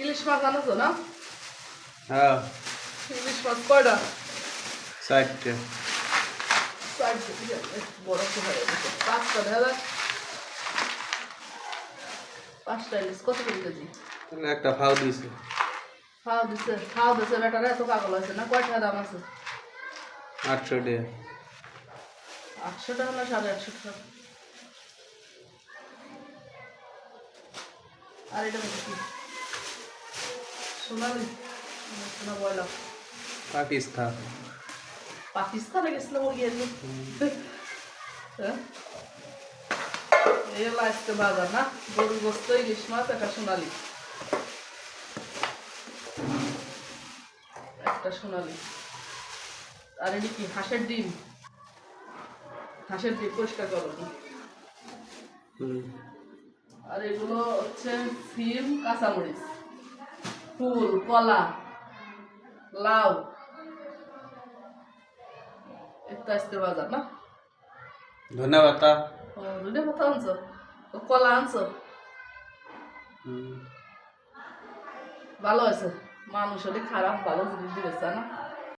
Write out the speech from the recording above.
ইলিশ মাছ আনছো না? হ্যাঁ ইলিশ মাছ কয়টা? 4টে। 4টে বড় তো হয়ে গেছে। 5টা দেখা 5টা ইলিশ কত করে কেজি? একটা ফাউ দিছে। খাওয়া দিচ্ছে বেটারা এত পাগল আছে না? কয়টা দাম আছে? 800 টাকা। 800 টাকা না 850 টাকা? আর এটা কি সোনালি সোনা বয়লা? পাকিস্তান। পাকিস্তানে গেছিল মুরগি এনে। হ্যাঁ এই হলো আজকে বাজার না? গরুর গোস্ত, ইলিশ মাছ, একটা সোনালি, একটা সোনালি। আর এটি কি হাঁসের ডিম? হাঁসের ডিম পরিষ্কার করো। আর এগুলো হচ্ছে সিম, কাঁচামরিচ, ফুল, কলা, লাউ। এটা আজকে বাজার না? ধন্যবাদ। ও ধনিয়া পাতা আনছো? কলা আনছো? ভালো হয়েছে, মানুষ হলে খারাপ ভালো জিনিস দিয়েছে না?